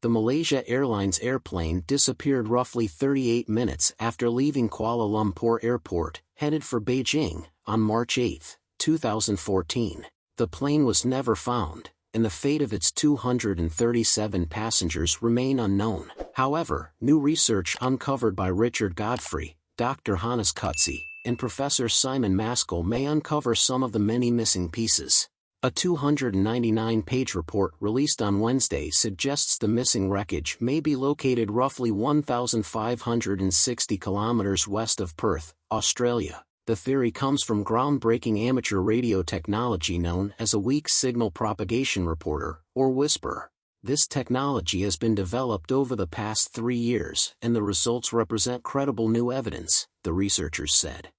The Malaysia Airlines airplane disappeared roughly 38 minutes after leaving Kuala Lumpur Airport, headed for Beijing, on March 8, 2014. The plane was never found, and the fate of its 237 passengers remain unknown. However, new research uncovered by Richard Godfrey, Dr. Hannes Kutzi, and Professor Simon Maskell may uncover some of the many missing pieces. A 299-page report released on Wednesday suggests the missing wreckage may be located roughly 1,560 kilometers west of Perth, Australia. The theory comes from groundbreaking amateur radio technology known as a weak signal propagation reporter, or WSPR. This technology has been developed over the past 3 years, and the results represent credible new evidence, the researchers said.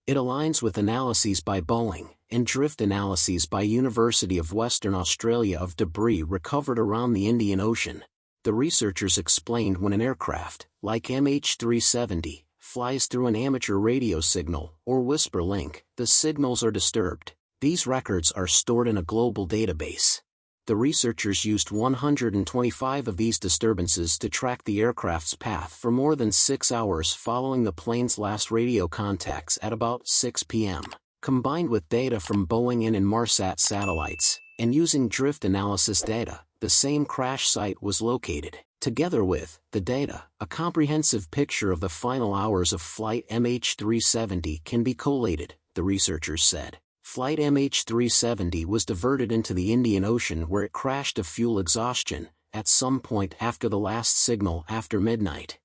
It aligns with analyses by Boeing and drift analyses by University of Western Australia of debris recovered around the Indian Ocean. The researchers explained when an aircraft, like MH370, flies through an amateur radio signal, or WSPR link, the signals are disturbed. These records are stored in a global database. The researchers used 125 of these disturbances to track the aircraft's path for more than 6 hours following the plane's last radio contacts at about 6 p.m. Combined with data from Boeing and Inmarsat satellites, and using drift analysis data, the same crash site was located. Together with the data, a comprehensive picture of the final hours of flight MH370 can be collated, the researchers said. Flight MH370 was diverted into the Indian Ocean where it crashed of fuel exhaustion, at some point after the last signal after midnight.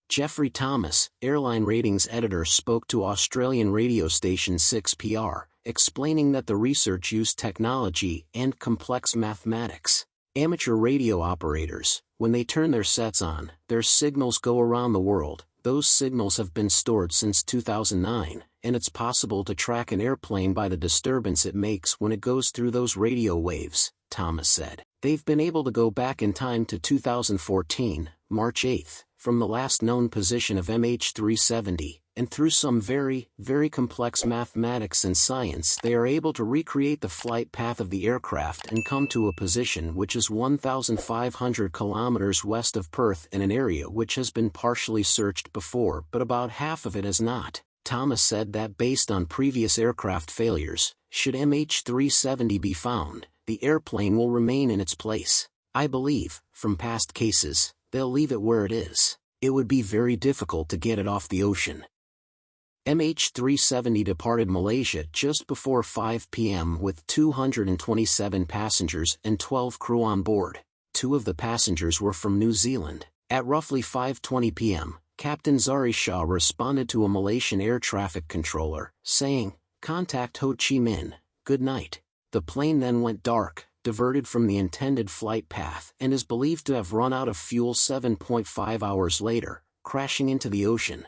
Jeffrey Thomas, airline ratings editor, spoke to Australian radio station 6PR, explaining that the research used technology and complex mathematics. Amateur radio operators, when they turn their sets on, their signals go around the world. Those signals have been stored since 2009, and it's possible to track an airplane by the disturbance it makes when it goes through those radio waves, Thomas said. They've been able to go back in time to 2014, March 8, from the last known position of MH370, and through some very, very complex mathematics and science they are able to recreate the flight path of the aircraft and come to a position which is 1,500 kilometers west of Perth in an area which has been partially searched before but about half of it has not. Thomas said that based on previous aircraft failures, should MH370 be found, the airplane will remain in its place. I believe, from past cases, they'll leave it where it is. It would be very difficult to get it off the ocean. MH370 departed Malaysia just before 5 p.m. with 227 passengers and 12 crew on board. 2 of the passengers were from New Zealand. At roughly 5:20 p.m., Captain Zari Shah responded to a Malaysian air traffic controller, saying, "Contact Ho Chi Minh, good night." The plane then went dark, diverted from the intended flight path, and is believed to have run out of fuel 7.5 hours later, crashing into the ocean.